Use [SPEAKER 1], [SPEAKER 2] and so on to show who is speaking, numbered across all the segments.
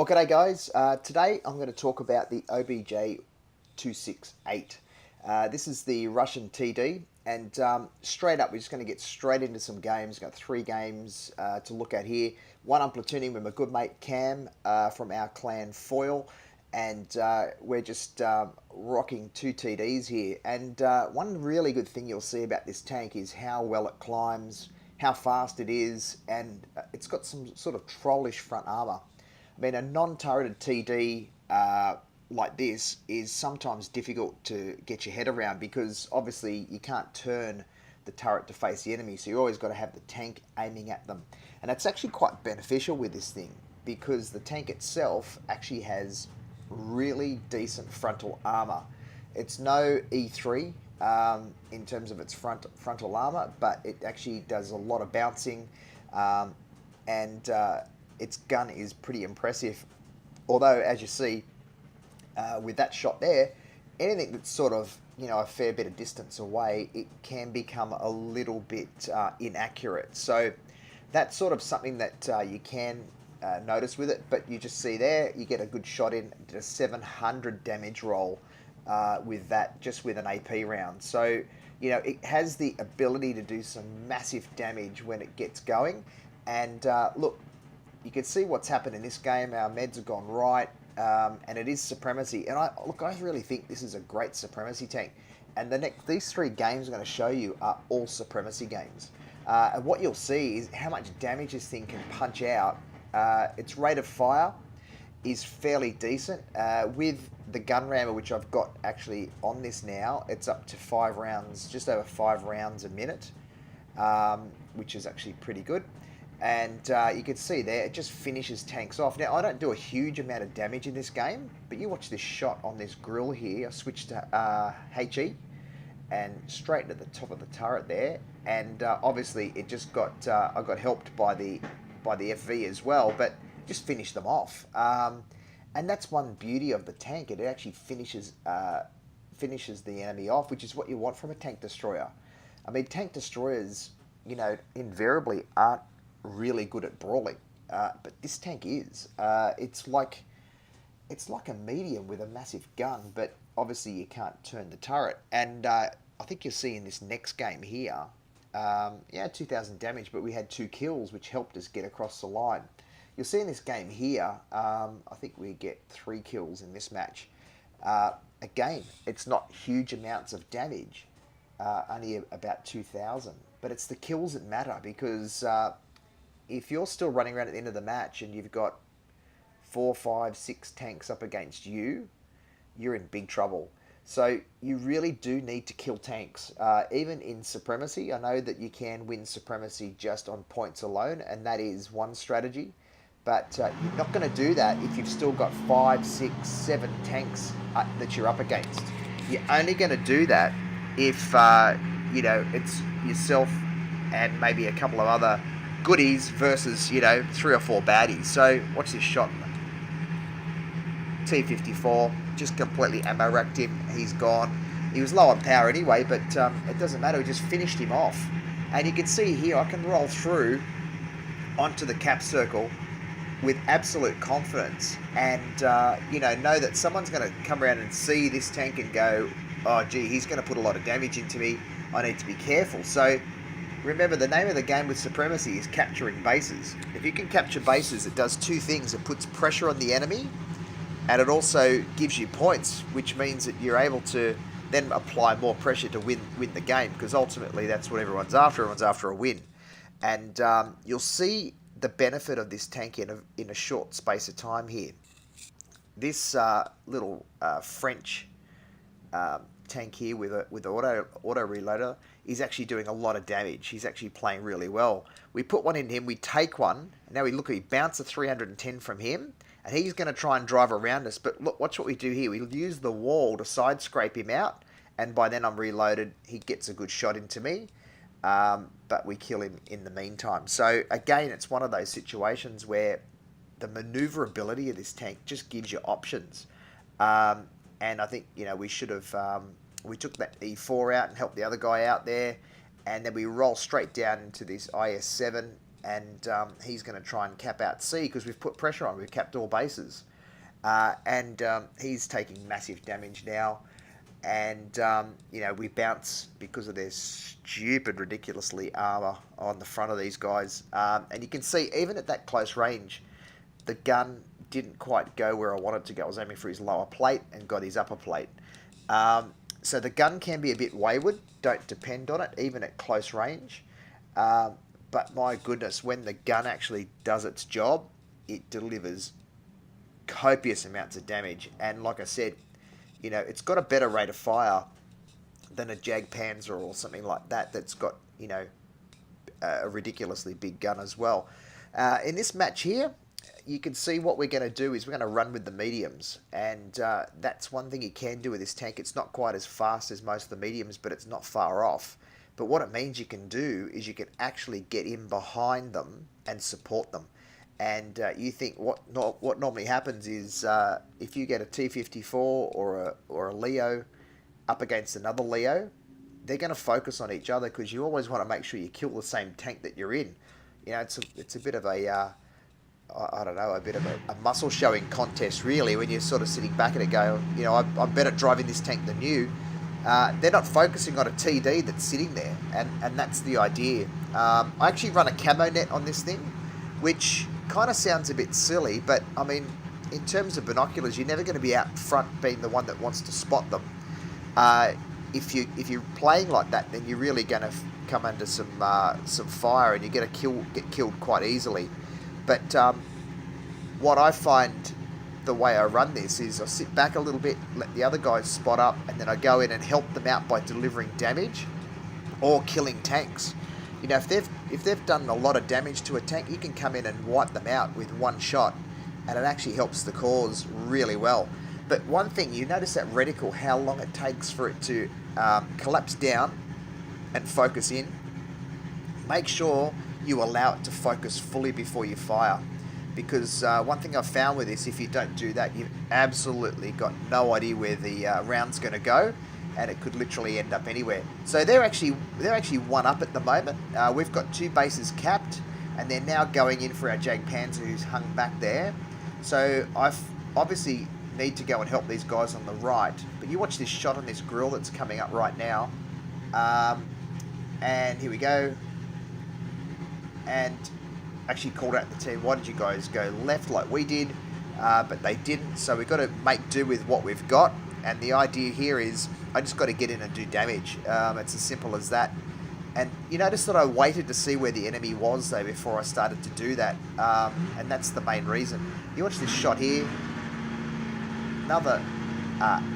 [SPEAKER 1] Well, g'day guys. Today I'm going to talk about the OBJ268. This is the Russian TD, and straight up we're just going to get straight into some games. Got three games to look at here. One I'm platooning with my good mate Cam from our clan Foil, and we're just rocking two TDs here. And one really good thing you'll see about this tank is how well it climbs, how fast it is, and it's got some sort of trollish front armour. I mean, a non-turreted TD like this is sometimes difficult to get your head around because obviously you can't turn the turret to face the enemy, so you always got to have the tank aiming at them. And that's actually quite beneficial with this thing because the tank itself actually has really decent frontal armour. It's no E3 in terms of its frontal armour, but it actually does a lot of bouncing and its gun is pretty impressive. Although, as you see, with that shot there, anything that's sort of, a fair bit of distance away, it can become a little bit inaccurate. So that's sort of something that you can notice with it. But you just see there, you get a good shot in, did a 700 damage roll with that, just with an AP round. So, it has the ability to do some massive damage when it gets going. And look, you can see what's happened in this game. Our meds have gone right, and it is Supremacy. And I really think this is a great Supremacy tank. And these three games I'm going to show you are all Supremacy games. And what you'll see is how much damage this thing can punch out. Its rate of fire is fairly decent. With the gun rammer, which I've got actually on this now, it's up to 5 rounds, just over 5 rounds a minute, which is actually pretty good. And you can see there, it just finishes tanks off. Now, I don't do a huge amount of damage in this game, but you watch this shot on this grill here. I switched to HE and straight at the top of the turret there. And obviously, it just got I got helped by the FV as well, but just finished them off. And that's one beauty of the tank. It actually finishes the enemy off, which is what you want from a tank destroyer. I mean, tank destroyers, invariably aren't really good at brawling, but this tank is. It's like a medium with a massive gun, but obviously you can't turn the turret. And I think you'll see in this next game here, 2,000 damage, but we had 2 kills, which helped us get across the line. You'll see in this game here, I think we get 3 kills in this match. Again, it's not huge amounts of damage, only about 2,000, but it's the kills that matter because if you're still running around at the end of the match and you've got 4, 5, 6 tanks up against you, you're in big trouble. So you really do need to kill tanks. Even in Supremacy, I know that you can win Supremacy just on points alone, and that is one strategy. But you're not going to do that if you've still got 5, 6, 7 tanks that you're up against. You're only going to do that if, it's yourself and maybe a couple of other goodies versus, 3 or 4 baddies. So watch this shot. T-54, just completely ammo racked him. He's gone. He was low on power anyway, but it doesn't matter. We just finished him off. And you can see here, I can roll through onto the cap circle with absolute confidence and, know that someone's going to come around and see this tank and go, oh, gee, he's going to put a lot of damage into me. I need to be careful. So remember, the name of the game with Supremacy is capturing bases. If you can capture bases, it does 2 things. It puts pressure on the enemy, and it also gives you points, which means that you're able to then apply more pressure to win the game, because ultimately that's what everyone's after. Everyone's after a win. And you'll see the benefit of this tank in a short space of time here. This little French tank here with auto reloader is actually doing a lot of damage. He's actually playing really well. We put one in him, we take one, and now we bounce a 310 from him, and he's going to try and drive around us. But look, watch what we do here. We use the wall to side scrape him out, and by then I'm reloaded. He gets a good shot into me, but we kill him in the meantime. So again, it's one of those situations where the maneuverability of this tank just gives you options. And I think, we should have, we took that E4 out and helped the other guy out there, and then we roll straight down into this IS-7 and he's going to try and cap out C because we've put pressure on. We've capped all bases. And he's taking massive damage now. And, we bounce because of their stupid, ridiculously armor on the front of these guys. And you can see, even at that close range, the gun didn't quite go where I wanted to go. I was aiming for his lower plate and got his upper plate. So the gun can be a bit wayward. Don't depend on it, even at close range. But my goodness, when the gun actually does its job, it delivers copious amounts of damage. And like I said, it's got a better rate of fire than a Jag Panzer or something like that that's got, a ridiculously big gun as well. In this match here, you can see what we're going to do is we're going to run with the mediums. And that's one thing you can do with this tank. It's not quite as fast as most of the mediums, but it's not far off. But what it means you can do is you can actually get in behind them and support them. And you think what normally happens is if you get a T-54 or a Leo up against another Leo, they're going to focus on each other because you always want to make sure you kill the same tank that you're in. It's a bit of a a bit of a muscle showing contest really when you're sort of sitting back at it going, I'm better at driving this tank than you. They're not focusing on a TD that's sitting there, and that's the idea. I actually run a camo net on this thing, which kind of sounds a bit silly, but I mean, in terms of binoculars, you're never going to be out front being the one that wants to spot them. If you're playing like that, then you're really going to come under some fire, and you're going to get killed quite easily. But what I find the way I run this is I sit back a little bit, let the other guys spot up, and then I go in and help them out by delivering damage or killing tanks. If they've done a lot of damage to a tank, you can come in and wipe them out with one shot, and it actually helps the cause really well. But one thing, you notice that reticle, how long it takes for it to collapse down and focus in. Make sure you allow it to focus fully before you fire. Because one thing I've found with this, if you don't do that, you've absolutely got no idea where the round's going to go, and it could literally end up anywhere. So they're actually one up at the moment. We've got 2 bases capped, and they're now going in for our Jag Panzer who's hung back there. So I obviously need to go and help these guys on the right. But you watch this shot on this grill that's coming up right now. And here we go. And actually called out the team, why did you guys go left like we did? But they didn't, so we've got to make do with what we've got. And the idea here is I just got to get in and do damage. It's as simple as that. And you notice that I waited to see where the enemy was though before I started to do that. And that's the main reason. You watch this shot here. Another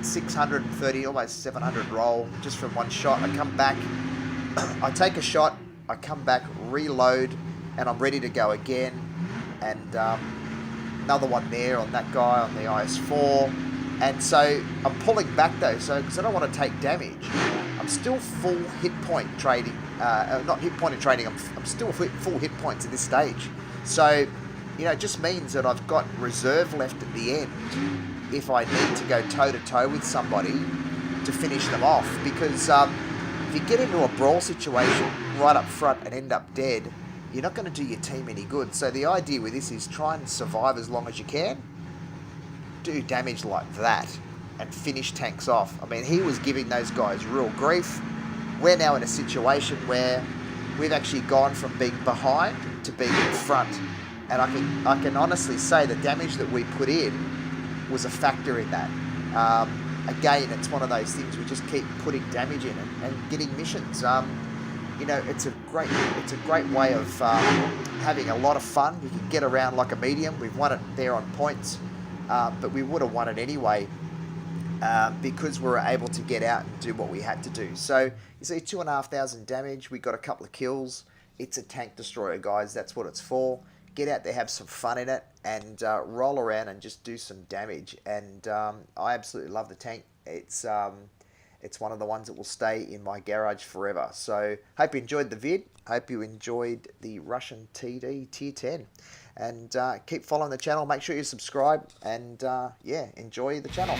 [SPEAKER 1] 630, almost 700 roll just from one shot. I come back, I take a shot, I come back, reload, and I'm ready to go again. And another one there on that guy on the IS-4. And so I'm pulling back though, because I don't want to take damage. I'm still full hit point trading, not hit point and trading, I'm still full hit points at this stage. So, it just means that I've got reserve left at the end if I need to go toe to toe with somebody to finish them off. Because if you get into a brawl situation right up front and end up dead, you're not going to do your team any good. So the idea with this is try and survive as long as you can, do damage like that, and finish tanks off. I mean, he was giving those guys real grief. We're now in a situation where we've actually gone from being behind to being in front. And I can honestly say the damage that we put in was a factor in that. Again, it's one of those things, we just keep putting damage in and getting missions. It's a great way of having a lot of fun. You can get around like a medium. We've won it there on points, but we would have won it anyway because we were able to get out and do what we had to do. So you see 2,500 damage. We got a couple of kills. It's a tank destroyer, guys. That's what it's for. Get out there, have some fun in it, and roll around and just do some damage. And I absolutely love the tank. It's one of the ones that will stay in my garage forever. So hope you enjoyed the vid. Hope you enjoyed the Russian TD Tier 10. And keep following the channel. Make sure you subscribe. And yeah, enjoy the channel.